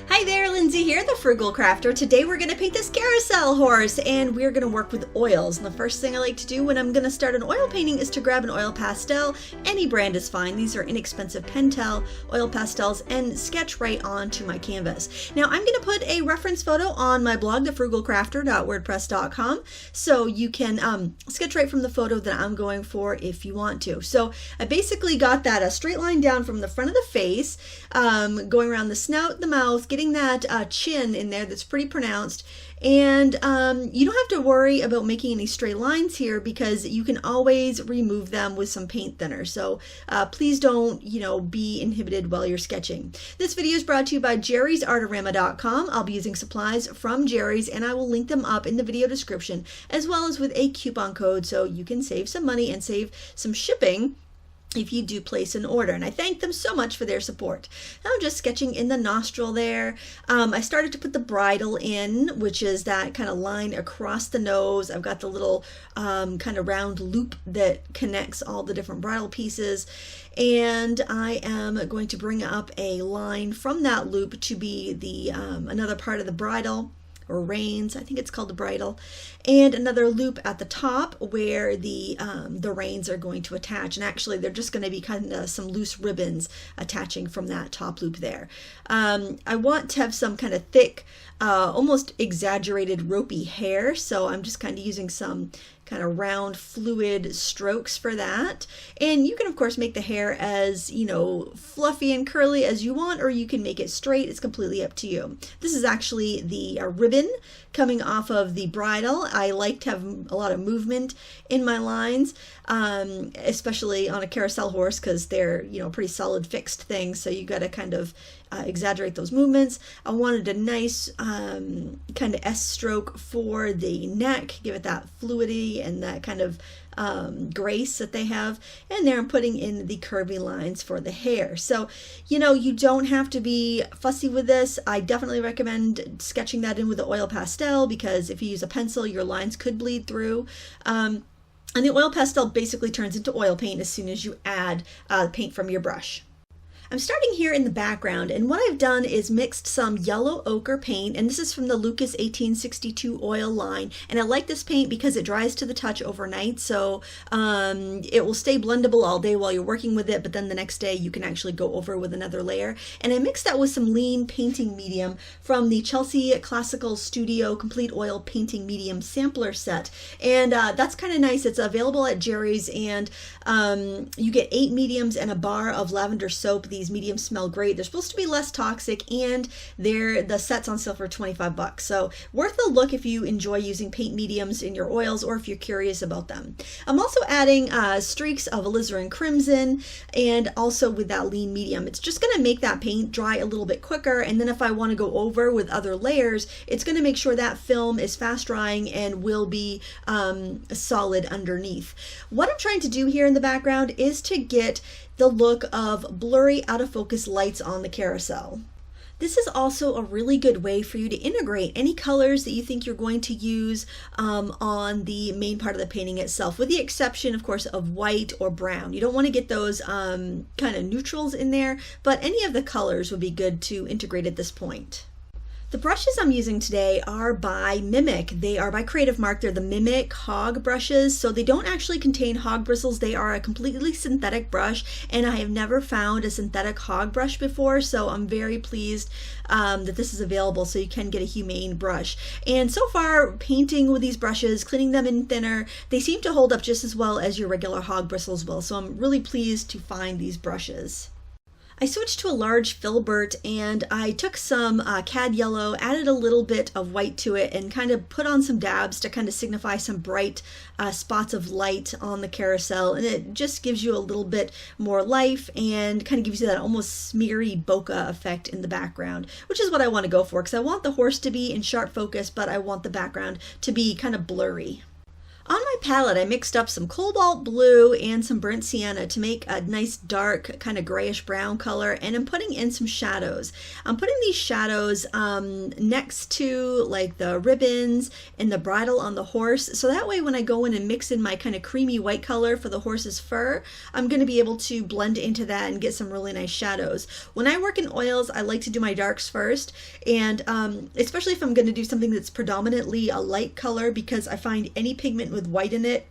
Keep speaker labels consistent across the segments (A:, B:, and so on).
A: Hi there, Lindsay here, the Frugal Crafter. Today we're going to paint this carousel horse, and we're going to work with oils. And the first thing I like to do when I'm going to start an oil painting is to grab an oil pastel. Any brand is fine. These are inexpensive Pentel oil pastels, and sketch right onto my canvas. Now I'm going to put a reference photo on my blog, thefrugalcrafter.wordpress.com, so you can sketch right from the photo that I'm going for if you want to. So I basically got that a straight line down from the front of the face, going around the snout, the mouth, getting that chin in there that's pretty pronounced. And you don't have to worry about making any straight lines here because you can always remove them with some paint thinner. So please don't, be inhibited while you're sketching. This video is brought to you by jerrysartorama.com. I'll be using supplies from Jerry's, and I will link them up in the video description, as well as with a coupon code so you can save some money and save some shipping if you do place an order. And I thank them so much for their support. I'm just sketching in the nostril there. I started to put the bridle in, which is that kind of line across the nose. I've got the little kind of round loop that connects all the different bridle pieces. And I am going to bring up a line from that loop to be the another part of the bridle, or reins, I think it's called the bridle, and another loop at the top where the reins are going to attach. And actually they're just going to be kind of some loose ribbons attaching from that top loop there. I want to have some kind of thick, almost exaggerated ropey hair, so I'm just kind of using some kind of round fluid strokes for that. And you can of course make the hair as fluffy and curly as you want, or you can make it straight. It's completely up to you. This is actually the ribbon coming off of the bridle. I like to have a lot of movement in my lines, especially on a carousel horse, because they're pretty solid fixed things, so you got to kind of exaggerate those movements. I wanted a nice kind of S stroke for the neck, give it that fluidity and that kind of grace that they have. And there I'm putting in the curvy lines for the hair. So you don't have to be fussy with this. I definitely recommend sketching that in with the oil pastel, because if you use a pencil your lines could bleed through. And the oil pastel basically turns into oil paint as soon as you add paint from your brush. I'm starting here in the background, and what I've done is mixed some yellow ochre paint, and this is from the Lucas 1862 oil line, and I like this paint because it dries to the touch overnight, so it will stay blendable all day while you're working with it, but then the next day you can actually go over with another layer. And I mixed that with some lean painting medium from the Chelsea Classical Studio Complete Oil Painting Medium Sampler Set, and that's kind of nice. It's available at Jerry's, and you get 8 mediums and a bar of lavender soap. These mediums smell great. They're supposed to be less toxic, and the set's on sale for $25. So worth a look if you enjoy using paint mediums in your oils, or if you're curious about them. I'm also adding streaks of alizarin crimson, and also with that lean medium. It's just going to make that paint dry a little bit quicker, and then if I want to go over with other layers, it's going to make sure that film is fast drying and will be solid underneath. What I'm trying to do here in the background is to get the look of blurry, out of focus lights on the carousel. This is also a really good way for you to integrate any colors that you think you're going to use on the main part of the painting itself, with the exception, of course, of white or brown. You don't want to get those kind of neutrals in there, but any of the colors would be good to integrate at this point. The brushes I'm using today are by Mimic. They are by Creative Mark. They're the Mimic Hog brushes, so they don't actually contain hog bristles. They are a completely synthetic brush, and I have never found a synthetic hog brush before, so I'm very pleased that this is available, so you can get a humane brush. And so far, painting with these brushes, cleaning them in thinner, they seem to hold up just as well as your regular hog bristles will, so I'm really pleased to find these brushes. I switched to a large filbert, and I took some cad yellow, added a little bit of white to it, and kind of put on some dabs to kind of signify some bright spots of light on the carousel. And it just gives you a little bit more life and kind of gives you that almost smeary bokeh effect in the background, which is what I want to go for, because I want the horse to be in sharp focus, but I want the background to be kind of blurry. On my palette, I mixed up some cobalt blue and some burnt sienna to make a nice dark kind of grayish brown color, and I'm putting in some shadows. I'm putting these shadows next to like the ribbons and the bridle on the horse, so that way when I go in and mix in my kind of creamy white color for the horse's fur, I'm going to be able to blend into that and get some really nice shadows. When I work in oils, I like to do my darks first, and especially if I'm going to do something that's predominantly a light color, because I find any pigment with white in it,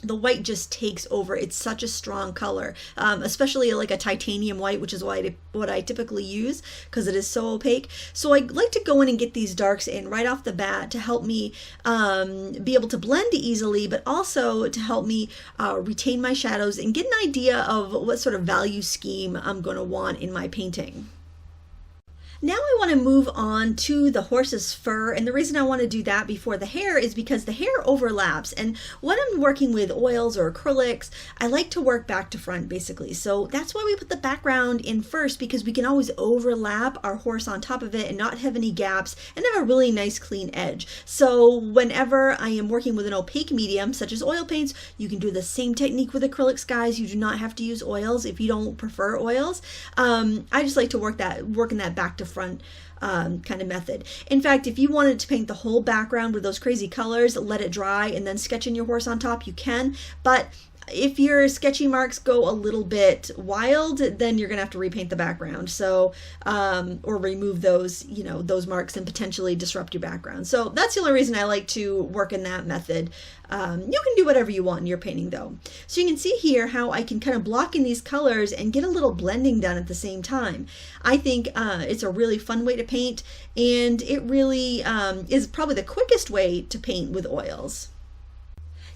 A: the white just takes over. It's such a strong color, especially like a titanium white, which is what I typically use because it is so opaque. So I like to go in and get these darks in right off the bat to help me be able to blend easily, but also to help me retain my shadows and get an idea of what sort of value scheme I'm going to want in my painting. Now I want to move on to the horse's fur, and the reason I want to do that before the hair is because the hair overlaps, and when I'm working with oils or acrylics, I like to work back to front basically. So that's why we put the background in first, because we can always overlap our horse on top of it and not have any gaps and have a really nice clean edge. So whenever I am working with an opaque medium such as oil paints, you can do the same technique with acrylics, guys. You do not have to use oils if you don't prefer oils. I just like to work in that back to front kind of method. In fact, if you wanted to paint the whole background with those crazy colors, let it dry and then sketch in your horse on top, you can. But if your sketchy marks go a little bit wild, then you're gonna have to repaint the background. So, or remove those, those marks and potentially disrupt your background. So that's the only reason I like to work in that method. You can do whatever you want in your painting though. So you can see here how I can kind of block in these colors and get a little blending done at the same time. I think it's a really fun way to paint, and it really is probably the quickest way to paint with oils.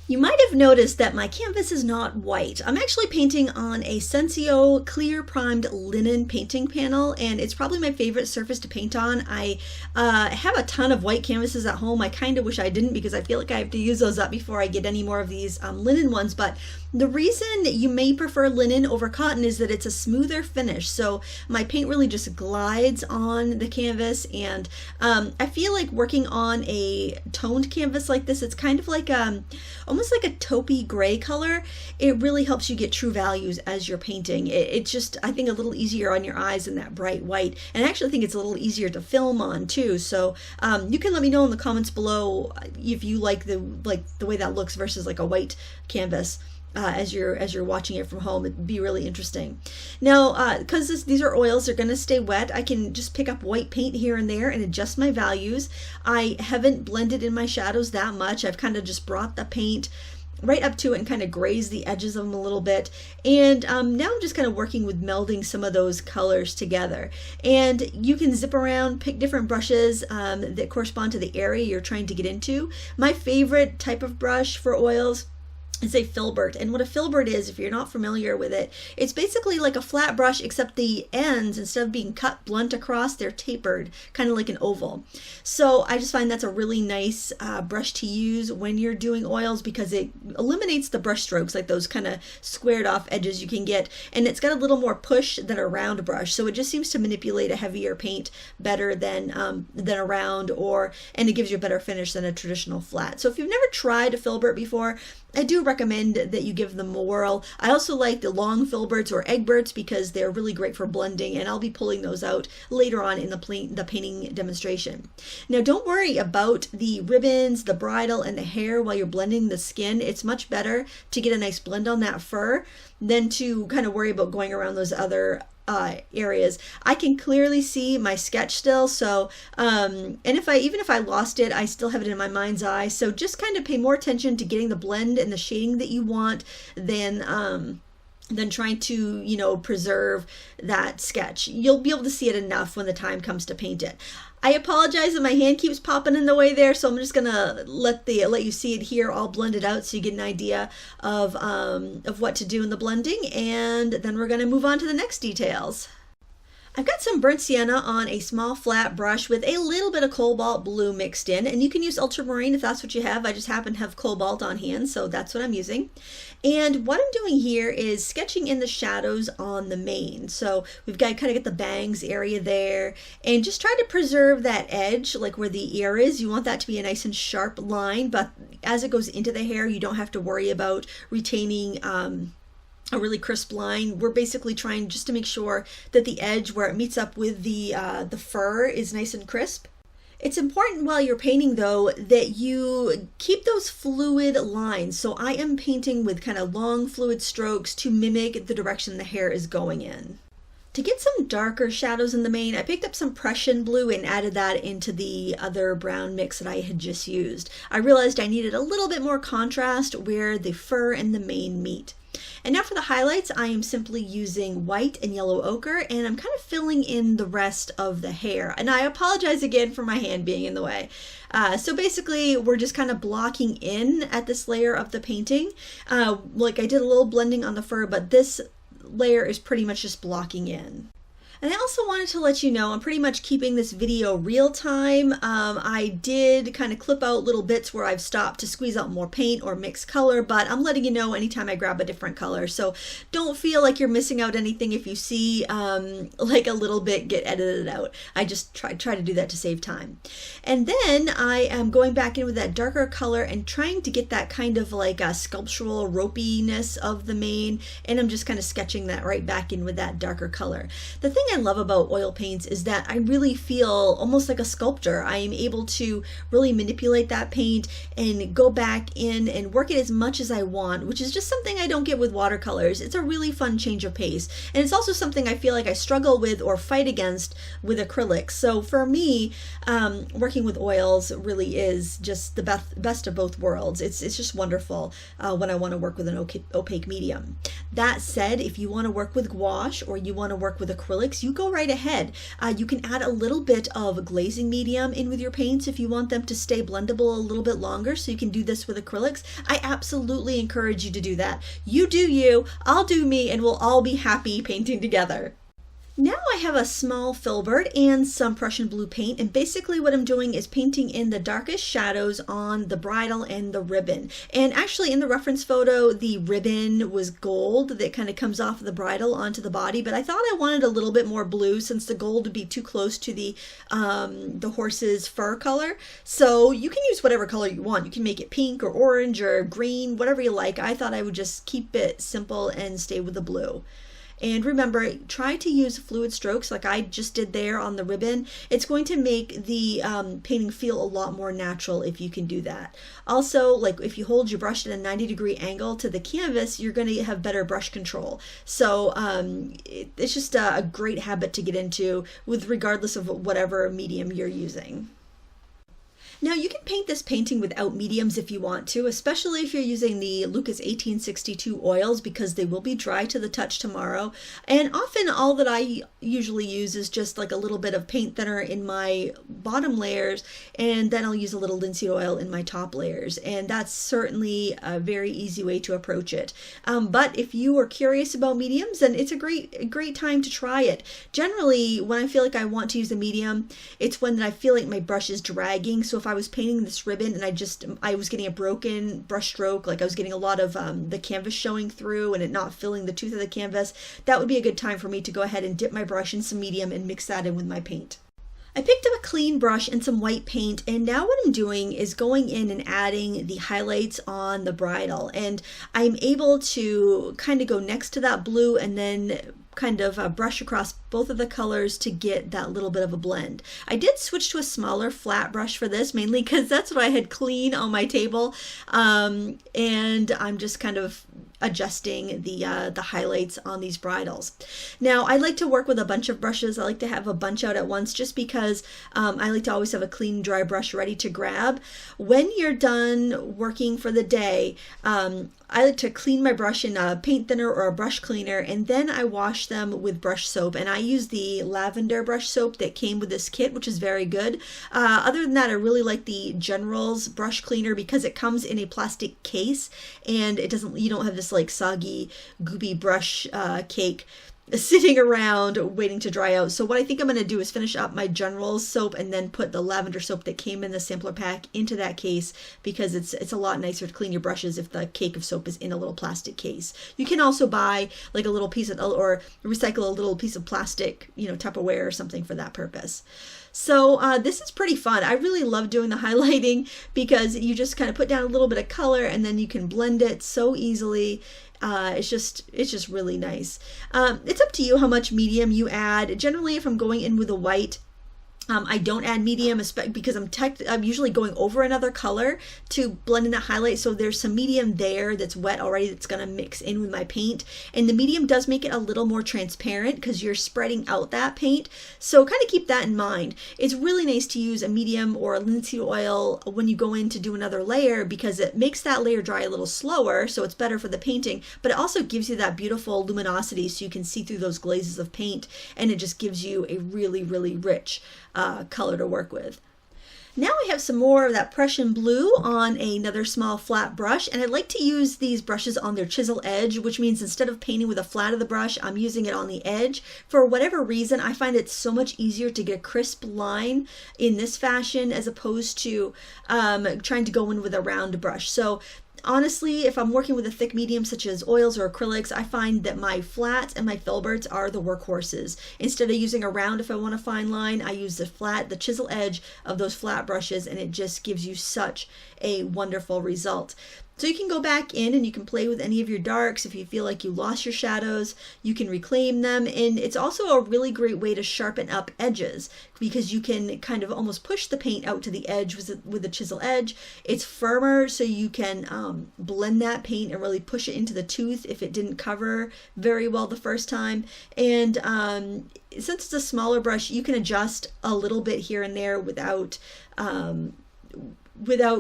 A: You might have noticed that my canvas is not white. I'm actually painting on a Sensio clear primed linen painting panel, and it's probably my favorite surface to paint on. I have a ton of white canvases at home. I kind of wish I didn't, because I feel like I have to use those up before I get any more of these linen ones, but the reason you may prefer linen over cotton is that it's a smoother finish. So my paint really just glides on the canvas, and I feel like working on a toned canvas like this, it's kind of like almost like a taupey gray color. It really helps you get true values as you're painting. It's just, I think, a little easier on your eyes than that bright white. And I actually think it's a little easier to film on too. So you can let me know in the comments below if you like the way that looks versus like a white canvas. As you're watching it from home. It'd be really interesting. Now, because these are oils, they're going to stay wet, I can just pick up white paint here and there and adjust my values. I haven't blended in my shadows that much. I've kind of just brought the paint right up to it and kind of grazed the edges of them a little bit. And now I'm just kind of working with melding some of those colors together. And you can zip around, pick different brushes that correspond to the area you're trying to get into. My favorite type of brush for oils is a filbert. And what a filbert is, if you're not familiar with it, it's basically like a flat brush, except the ends, instead of being cut blunt across, they're tapered, kind of like an oval. So I just find that's a really nice brush to use when you're doing oils, because it eliminates the brush strokes, like those kind of squared off edges you can get, and it's got a little more push than a round brush, so it just seems to manipulate a heavier paint better than a round, and it gives you a better finish than a traditional flat. So if you've never tried a filbert before, I do recommend that you give them a whirl. I also like the long filberts or eggberts because they're really great for blending, and I'll be pulling those out later on in the painting demonstration. Now, don't worry about the ribbons, the bridle, and the hair while you're blending the skin. It's much better to get a nice blend on that fur than to kind of worry about going around those other areas. I can clearly see my sketch still, so and even if I lost it, I still have it in my mind's eye. So just kind of pay more attention to getting the blend and the shading that you want than trying to, preserve that sketch. You'll be able to see it enough when the time comes to paint it. I apologize that my hand keeps popping in the way there, so I'm just gonna let you see it here all blended out so you get an idea of what to do in the blending, and then we're gonna move on to the next details. I've got some burnt sienna on a small flat brush with a little bit of cobalt blue mixed in, and you can use ultramarine if that's what you have. I just happen to have cobalt on hand, so that's what I'm using. And what I'm doing here is sketching in the shadows on the mane. So we've got to kind of get the bangs area there and just try to preserve that edge, like where the ear is. You want that to be a nice and sharp line, but as it goes into the hair, you don't have to worry about retaining a really crisp line. We're basically trying just to make sure that the edge where it meets up with the fur is nice and crisp. It's important while you're painting though that you keep those fluid lines. So I am painting with kind of long fluid strokes to mimic the direction the hair is going in. To get some darker shadows in the mane, I picked up some Prussian blue and added that into the other brown mix that I had just used. I realized I needed a little bit more contrast where the fur and the mane meet. And now for the highlights, I am simply using white and yellow ochre, and I'm kind of filling in the rest of the hair. And I apologize again for my hand being in the way. So basically, we're just kind of blocking in at this layer of the painting. Like I did a little blending on the fur, but this layer is pretty much just blocking in. And I also wanted to let you know I'm pretty much keeping this video real time. I did kind of clip out little bits where I've stopped to squeeze out more paint or mix color, but I'm letting you know anytime I grab a different color. So don't feel like you're missing out anything if you see like a little bit get edited out. I just try to do that to save time. And then I am going back in with that darker color and trying to get that kind of like a sculptural ropiness of the mane. And I'm just kind of sketching that right back in with that darker color. The thing I love about oil paints is that I really feel almost like a sculptor. I am able to really manipulate that paint and go back in and work it as much as I want, which is just something I don't get with watercolors. It's a really fun change of pace. And it's also something I feel like I struggle with or fight against with acrylics. So for me, working with oils really is just the best of both worlds. It's just wonderful when I want to work with an opaque medium. That said, if you want to work with gouache or you want to work with acrylics, you go right ahead. You can add a little bit of glazing medium in with your paints if you want them to stay blendable a little bit longer, so you can do this with acrylics. I absolutely encourage you to do that. You do you, I'll do me, and we'll all be happy painting together. Now I have a small filbert and some Prussian blue paint, and basically what I'm doing is painting in the darkest shadows on the bridle and the ribbon. And actually in the reference photo, the ribbon was gold that kind of comes off the bridle onto the body, but I thought I wanted a little bit more blue since the gold would be too close to the horse's fur color. So you can use whatever color you want. You can make it pink or orange or green, whatever you like. I thought I would just keep it simple and stay with the blue. And remember, try to use fluid strokes like I just did there on the ribbon. It's going to make the painting feel a lot more natural if you can do that. Also, like if you hold your brush at a 90-degree angle to the canvas, you're going to have better brush control. So it's just a great habit to get into with regardless of whatever medium you're using. Now you can paint this painting without mediums if you want to, especially if you're using the Lucas 1862 oils, because they will be dry to the touch tomorrow. And often all that I usually use is just like a little bit of paint thinner in my bottom layers, and then I'll use a little linseed oil in my top layers. And that's certainly a very easy way to approach it. But if you are curious about mediums, then it's a great time to try it. Generally, when I feel like I want to use a medium, it's when I feel like my brush is dragging. So if I was painting this ribbon and I was getting a broken brush stroke, like I was getting a lot of the canvas showing through and it not filling the tooth of the canvas, that would be a good time for me to go ahead and dip my brush in some medium and mix that in with my paint. I picked up a clean brush and some white paint, and now what I'm doing is going in and adding the highlights on the bridle, and I'm able to kind of go next to that blue and then kind of brush across both of the colors to get that little bit of a blend. I did switch to a smaller flat brush for this, mainly because that's what I had clean on my table, and I'm just kind of adjusting the highlights on these bridles. Now I like to work with a bunch of brushes. I like to have a bunch out at once just because I like to always have a clean dry brush ready to grab. When you're done working for the day, I like to clean my brush in a paint thinner or a brush cleaner, and then I wash them with brush soap, and I use the lavender brush soap that came with this kit, which is very good. Other than that, I really like the General's brush cleaner because it comes in a plastic case and you don't have this like soggy goopy brush cake sitting around waiting to dry out. So what I think I'm going to do is finish up my General soap and then put the lavender soap that came in the sampler pack into that case, because it's a lot nicer to clean your brushes if the cake of soap is in a little plastic case. You can also buy like a little piece of, or recycle a little piece of plastic, you know, Tupperware or something for that purpose. So this is pretty fun. I really love doing the highlighting because you just kind of put down a little bit of color and then you can blend it so easily. It's just really nice. It's up to you how much medium you add. Generally, if I'm going in with a white, I don't add medium because I'm usually going over another color to blend in that highlight. So there's some medium there that's wet already that's going to mix in with my paint. And the medium does make it a little more transparent because you're spreading out that paint. So kind of keep that in mind. It's really nice to use a medium or a linseed oil when you go in to do another layer, because it makes that layer dry a little slower. So it's better for the painting, but it also gives you that beautiful luminosity so you can see through those glazes of paint. And it just gives you a really, really rich color to work with. Now I have some more of that Prussian blue on another small flat brush, and I like to use these brushes on their chisel edge, which means instead of painting with the flat of the brush, I'm using it on the edge. For whatever reason, I find it so much easier to get a crisp line in this fashion as opposed to trying to go in with a round brush. So honestly, if I'm working with a thick medium such as oils or acrylics, I find that my flats and my filberts are the workhorses. Instead of using a round if I want a fine line, I use the chisel edge of those flat brushes, and it just gives you such a wonderful result. So you can go back in and you can play with any of your darks. If you feel like you lost your shadows, you can reclaim them. And it's also a really great way to sharpen up edges, because you can kind of almost push the paint out to the edge with the chisel edge. It's firmer, so you can blend that paint and really push it into the tooth if it didn't cover very well the first time. And since it's a smaller brush, you can adjust a little bit here and there without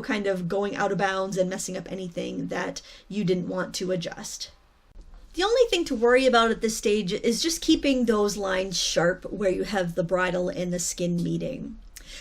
A: kind of going out of bounds and messing up anything that you didn't want to adjust. The only thing to worry about at this stage is just keeping those lines sharp where you have the bridle and the skin meeting.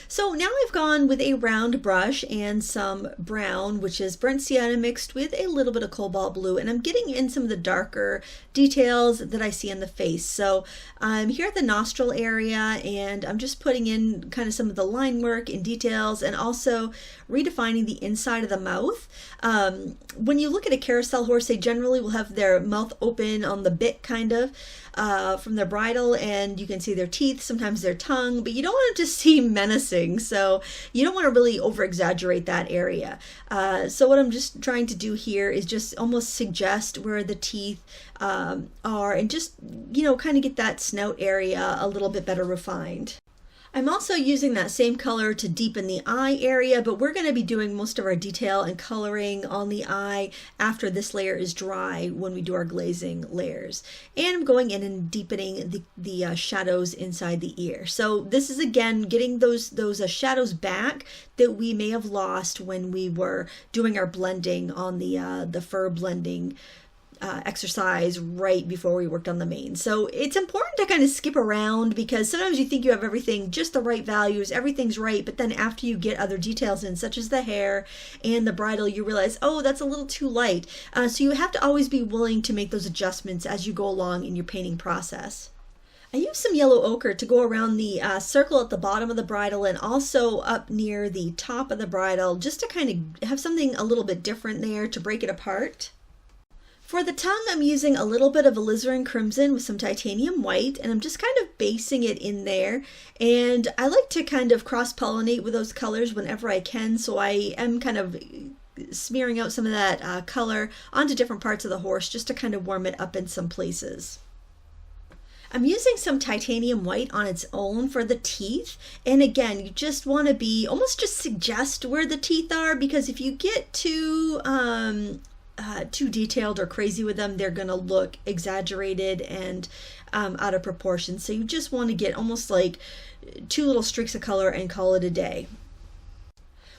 A: So now I've gone with a round brush and some brown, which is burnt sienna mixed with a little bit of cobalt blue, and I'm getting in some of the darker details that I see on the face. So I'm here at the nostril area, and I'm just putting in kind of some of the line work and details, and also redefining the inside of the mouth. When you look at a carousel horse, they generally will have their mouth open on the bit kind of from their bridle, and you can see their teeth, sometimes their tongue, but you don't want it to seem menacing, so you don't want to really over exaggerate that area. So what I'm just trying to do here is just almost suggest where the teeth are, and just, you know, kind of get that snout area a little bit better refined. I'm also using that same color to deepen the eye area, but we're going to be doing most of our detail and coloring on the eye after this layer is dry when we do our glazing layers. And I'm going in and deepening the shadows inside the ear. So this is again getting those shadows back that we may have lost when we were doing our blending on the fur blending exercise right before we worked on the mane. So it's important to kind of skip around, because sometimes you think you have everything, just the right values, everything's right, but then after you get other details in, such as the hair and the bridle, you realize, oh, that's a little too light. So you have to always be willing to make those adjustments as you go along in your painting process. I used some yellow ochre to go around the circle at the bottom of the bridle and also up near the top of the bridle, just to kind of have something a little bit different there to break it apart. For the tongue, I'm using a little bit of alizarin crimson with some titanium white, and I'm just kind of basing it in there. And I like to kind of cross-pollinate with those colors whenever I can, so I am kind of smearing out some of that color onto different parts of the horse just to kind of warm it up in some places. I'm using some titanium white on its own for the teeth, and again, you just want to be almost just suggest where the teeth are, because if you get too detailed or crazy with them, they're going to look exaggerated and out of proportion. So you just want to get almost like two little streaks of color and call it a day.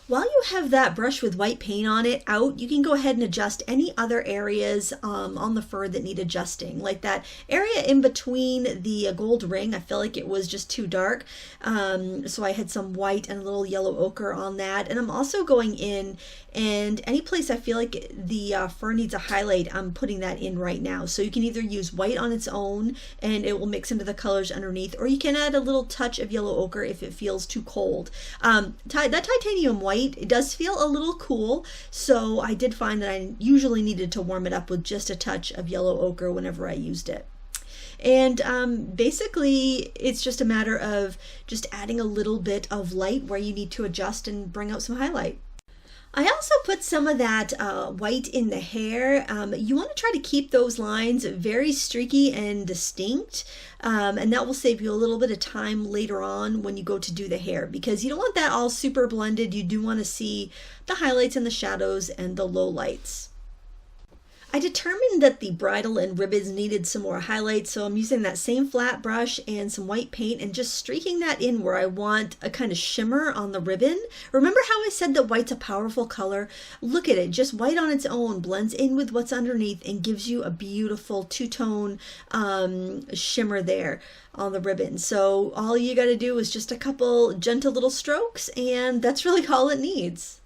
A: While you have that brush with white paint on it out, you can go ahead and adjust any other areas on the fur that need adjusting. Like that area in between the gold ring, I feel like it was just too dark. So I had some white and a little yellow ochre on that. And I'm also going in, and any place I feel like the fur needs a highlight, I'm putting that in right now. So you can either use white on its own and it will mix into the colors underneath, or you can add a little touch of yellow ochre if it feels too cold. That titanium white, it does feel a little cool, so I did find that I usually needed to warm it up with just a touch of yellow ochre whenever I used it. And basically it's just a matter of just adding a little bit of light where you need to adjust and bring out some highlight. I also put some of that white in the hair. You want to try to keep those lines very streaky and distinct, and that will save you a little bit of time later on when you go to do the hair, because you don't want that all super blended. You do want to see the highlights and the shadows and the low lights. I determined that the bridle and ribbons needed some more highlights, so I'm using that same flat brush and some white paint and just streaking that in where I want a kind of shimmer on the ribbon. Remember how I said that white's a powerful color? Look at it, just white on its own blends in with what's underneath and gives you a beautiful two-tone shimmer there on the ribbon. So all you got to do is just a couple gentle little strokes, and that's really all it needs.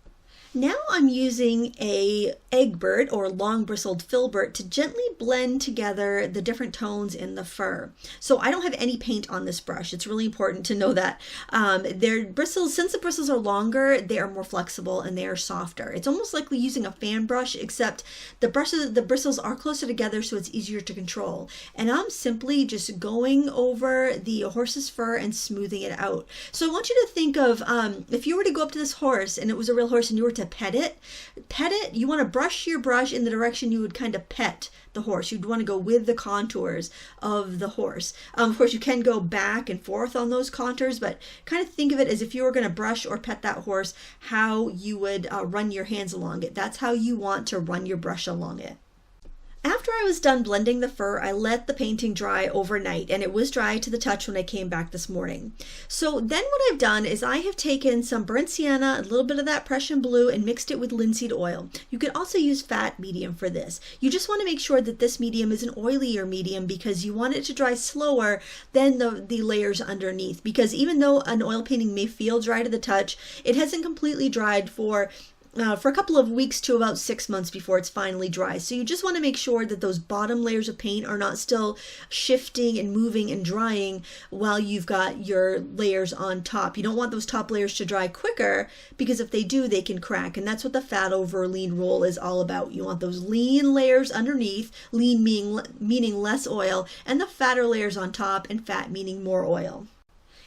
A: Now I'm using a eggbird or long bristled filbert to gently blend together the different tones in the fur. So I don't have any paint on this brush. It's really important to know that. Their bristles, since the bristles are longer, they are more flexible and they are softer. It's almost like using a fan brush, except the bristles are closer together, so it's easier to control. And I'm simply just going over the horse's fur and smoothing it out. So I want you to think of if you were to go up to this horse and it was a real horse and you were to pet it, you want to brush your brush in the direction you would kind of pet the horse. You'd want to go with the contours of the horse. Of course, you can go back and forth on those contours, but kind of think of it as if you were going to brush or pet that horse, how you would run your hands along it. That's how you want to run your brush along it. After I was done blending the fur, I let the painting dry overnight, and it was dry to the touch when I came back this morning. So then what I've done is I have taken some burnt sienna, a little bit of that Prussian blue, and mixed it with linseed oil. You could also use fat medium for this. You just want to make sure that this medium is an oilier medium because you want it to dry slower than the layers underneath, because even though an oil painting may feel dry to the touch, it hasn't completely dried for a couple of weeks to about 6 months before it's finally dry. So you just want to make sure that those bottom layers of paint are not still shifting and moving and drying while you've got your layers on top. You don't want those top layers to dry quicker, because if they do, they can crack. And that's what the fat over lean rule is all about. You want those lean layers underneath, lean meaning less oil, and the fatter layers on top, and fat meaning more oil.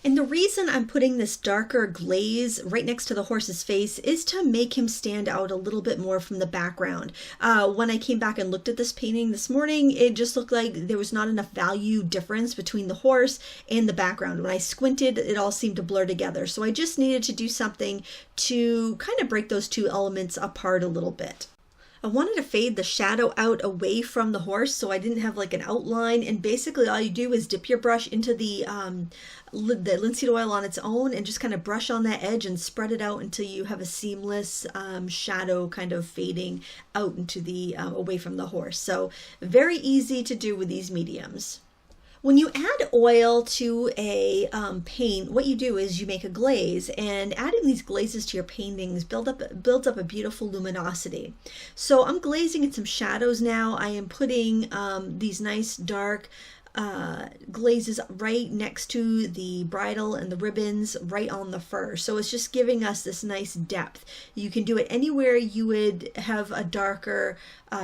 A: And the reason I'm putting this darker glaze right next to the horse's face is to make him stand out a little bit more from the background. When I came back and looked at this painting this morning, it just looked like there was not enough value difference between the horse and the background. When I squinted, it all seemed to blur together. So I just needed to do something to kind of break those two elements apart a little bit. I wanted to fade the shadow out away from the horse so I didn't have like an outline, and basically all you do is dip your brush into the linseed oil on its own and just kind of brush on that edge and spread it out until you have a seamless shadow kind of fading out into the away from the horse. So very easy to do with these mediums. When you add oil to a paint, what you do is you make a glaze, and adding these glazes to your paintings builds up a beautiful luminosity. So I'm glazing in some shadows now. I am putting these nice dark glazes right next to the bridle and the ribbons right on the fur. So it's just giving us this nice depth. You can do it anywhere you would have a darker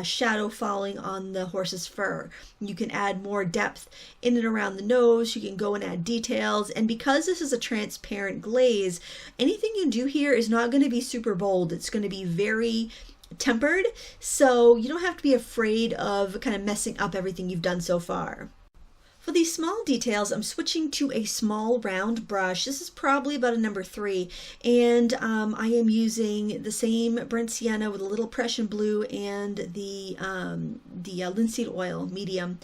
A: shadow falling on the horse's fur. You can add more depth in and around the nose. You can go and add details. And because this is a transparent glaze, anything you do here is not going to be super bold. It's going to be very tempered. So you don't have to be afraid of kind of messing up everything you've done so far. For these small details, I'm switching to a small round brush. This is probably about a number 3, and I am using the same burnt sienna with a little Prussian blue and the linseed oil medium.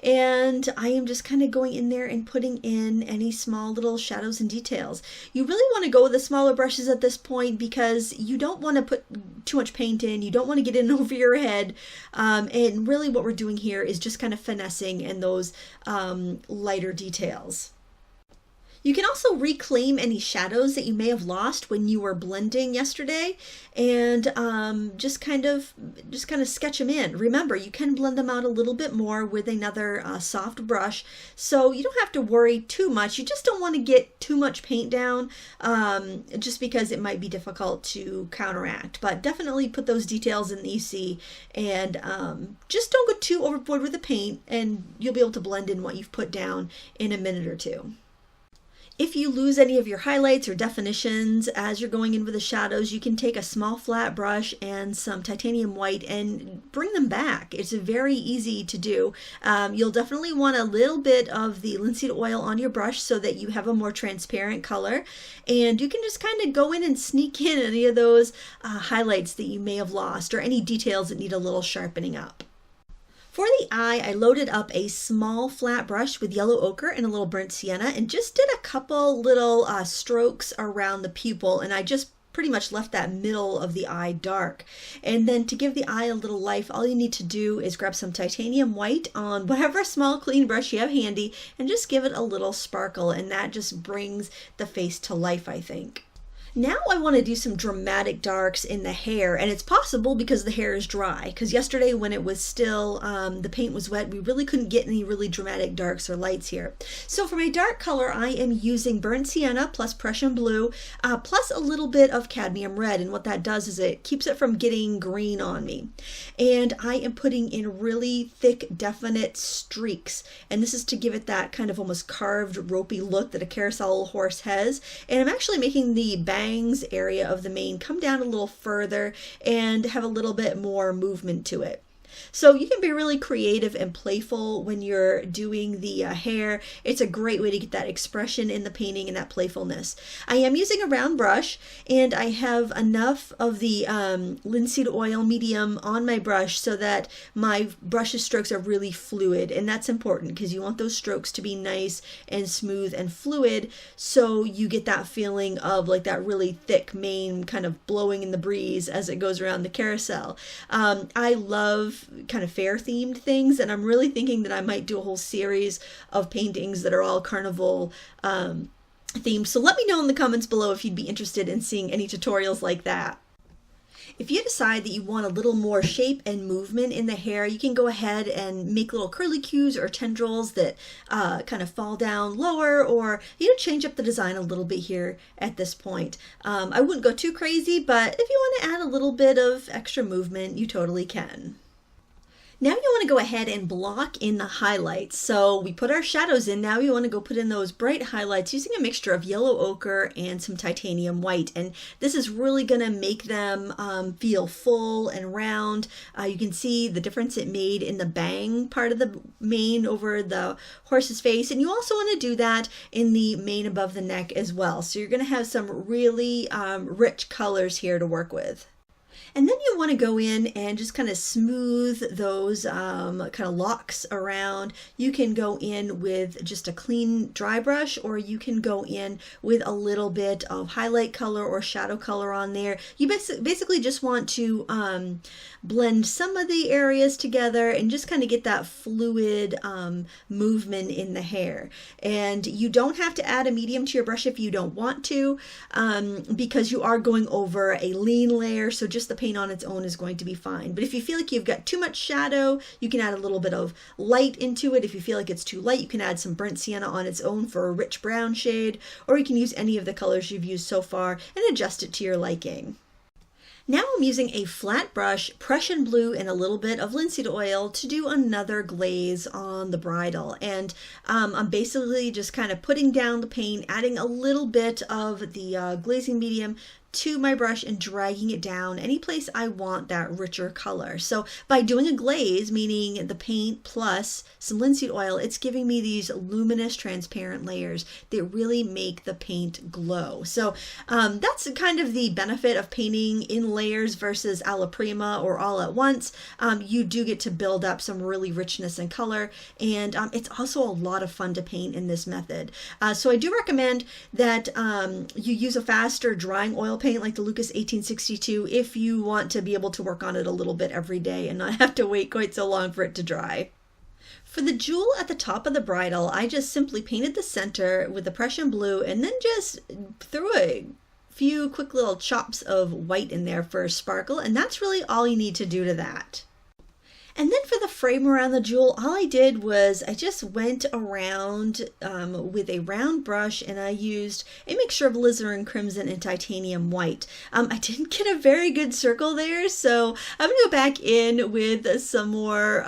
A: And I am just kind of going in there and putting in any small little shadows and details. You really want to go with the smaller brushes at this point because you don't want to put too much paint in. You don't want to get in over your head. And really what we're doing here is just kind of finessing in those lighter details. You can also reclaim any shadows that you may have lost when you were blending yesterday, and just kind of sketch them in. Remember, you can blend them out a little bit more with another soft brush, so you don't have to worry too much. You just don't want to get too much paint down, just because it might be difficult to counteract. But definitely put those details in that you see, and just don't go too overboard with the paint, and you'll be able to blend in what you've put down in a minute or two. If you lose any of your highlights or definitions as you're going in with the shadows, you can take a small flat brush and some titanium white and bring them back. It's very easy to do. You'll definitely want a little bit of the linseed oil on your brush so that you have a more transparent color. And you can just kind of go in and sneak in any of those highlights that you may have lost or any details that need a little sharpening up. For the eye, I loaded up a small flat brush with yellow ochre and a little burnt sienna and just did a couple little strokes around the pupil, and I just pretty much left that middle of the eye dark. And then to give the eye a little life, all you need to do is grab some titanium white on whatever small clean brush you have handy and just give it a little sparkle, and that just brings the face to life, I think. Now I want to do some dramatic darks in the hair, and it's possible because the hair is dry, because yesterday when it was still, the paint was wet, we really couldn't get any really dramatic darks or lights here. So for my dark color, I am using burnt sienna plus Prussian blue, plus a little bit of cadmium red, and what that does is it keeps it from getting green on me. And I am putting in really thick, definite streaks, and this is to give it that kind of almost carved, ropey look that a carousel horse has. And I'm actually making the bangs area of the mane come down a little further and have a little bit more movement to it. So you can be really creative and playful when you're doing the hair. It's a great way to get that expression in the painting and that playfulness. I am using a round brush, and I have enough of the linseed oil medium on my brush so that my brush's strokes are really fluid, and that's important because you want those strokes to be nice and smooth and fluid so you get that feeling of like that really thick mane kind of blowing in the breeze as it goes around the carousel. I love kind of fair themed things, and I'm really thinking that I might do a whole series of paintings that are all carnival themed. So let me know in the comments below if you'd be interested in seeing any tutorials like that. If you decide that you want a little more shape and movement in the hair, you can go ahead and make little curlicues or tendrils that kind of fall down lower, or change up the design a little bit here at this point. I wouldn't go too crazy, but if you want to add a little bit of extra movement, you totally can. Now you want to go ahead and block in the highlights. So we put our shadows in. Now you want to go put in those bright highlights using a mixture of yellow ochre and some titanium white. And this is really going to make them feel full and round. You can see the difference it made in the bang part of the mane over the horse's face. And you also want to do that in the mane above the neck as well. So you're going to have some really rich colors here to work with. And then you want to go in and just kind of smooth those kind of locks around. You can go in with just a clean dry brush, or you can go in with a little bit of highlight color or shadow color on there. You basically just want to blend some of the areas together and just kind of get that fluid movement in the hair. And you don't have to add a medium to your brush if you don't want to, because you are going over a lean layer, so just the paint on its own is going to be fine. But if you feel like you've got too much shadow, you can add a little bit of light into it. If you feel like it's too light, you can add some burnt sienna on its own for a rich brown shade, or you can use any of the colors you've used so far and adjust it to your liking. Now I'm using a flat brush, Prussian blue, and a little bit of linseed oil to do another glaze on the bridle. And I'm basically just kind of putting down the paint, adding a little bit of the glazing medium to my brush and dragging it down any place I want that richer color. So by doing a glaze, meaning the paint plus some linseed oil, it's giving me these luminous transparent layers that really make the paint glow. So that's kind of the benefit of painting in layers versus alla prima or all at once. You do get to build up some really richness and color, and it's also a lot of fun to paint in this method. So I do recommend that you use a faster drying oil paint like the Lucas 1862 if you want to be able to work on it a little bit every day and not have to wait quite so long for it to dry. For the jewel at the top of the bridle, I just simply painted the center with the Prussian blue and then just threw a few quick little chops of white in there for sparkle, and that's really all you need to do to that. And then for the frame around the jewel, all I did was I just went around with a round brush, and I used a mixture of alizarin crimson and titanium white. I didn't get a very good circle there, so I'm gonna go back in with some more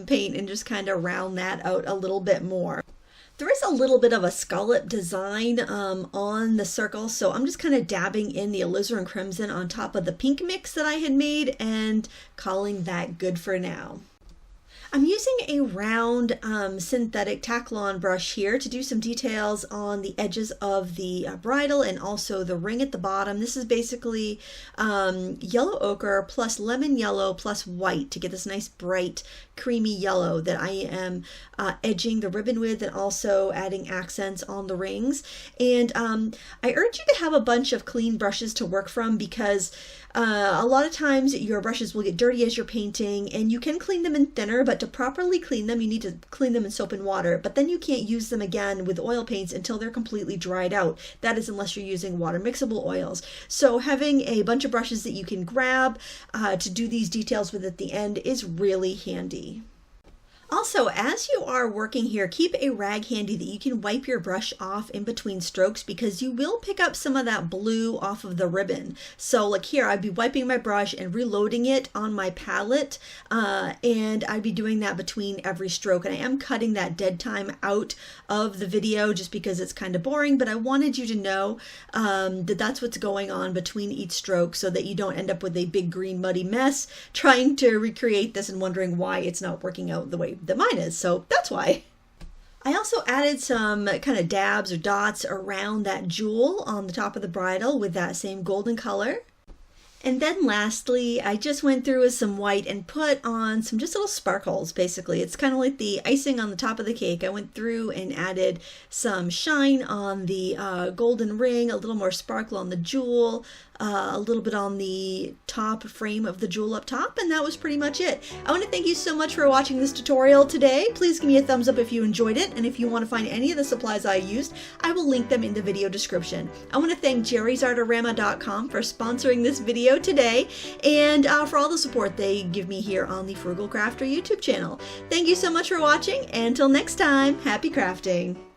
A: paint and just kind of round that out a little bit more. There is a little bit of a scallop design on the circle, so I'm just kind of dabbing in the alizarin crimson on top of the pink mix that I had made and calling that good for now. I'm using a round synthetic Taklon brush here to do some details on the edges of the bridle and also the ring at the bottom. This is basically yellow ochre plus lemon yellow plus white to get this nice bright creamy yellow that I am edging the ribbon with and also adding accents on the rings. And I urge you to have a bunch of clean brushes to work from, because a lot of times your brushes will get dirty as you're painting, and you can clean them in thinner, but to properly clean them, you need to clean them in soap and water, but then you can't use them again with oil paints until they're completely dried out. That is unless you're using water mixable oils. So having a bunch of brushes that you can grab to do these details with at the end is really handy. Also, as you are working here, keep a rag handy that you can wipe your brush off in between strokes, because you will pick up some of that blue off of the ribbon. So like here, I'd be wiping my brush and reloading it on my palette, and I'd be doing that between every stroke. And I am cutting that dead time out of the video just because it's kind of boring, but I wanted you to know that that's what's going on between each stroke, so that you don't end up with a big green muddy mess trying to recreate this and wondering why it's not working out the way that mine is. So that's why. I also added some kind of dabs or dots around that jewel on the top of the bridle with that same golden color. And then lastly, I just went through with some white and put on some just little sparkles, basically. It's kind of like the icing on the top of the cake. I went through and added some shine on the golden ring, a little more sparkle on the jewel, a little bit on the top frame of the jewel up top, and that was pretty much it. I want to thank you so much for watching this tutorial today. Please give me a thumbs up if you enjoyed it, and if you want to find any of the supplies I used, I will link them in the video description. I want to thank jerrysartorama.com for sponsoring this video today, and for all the support they give me here on the Frugal Crafter YouTube channel. Thank you so much for watching, and until next time, happy crafting!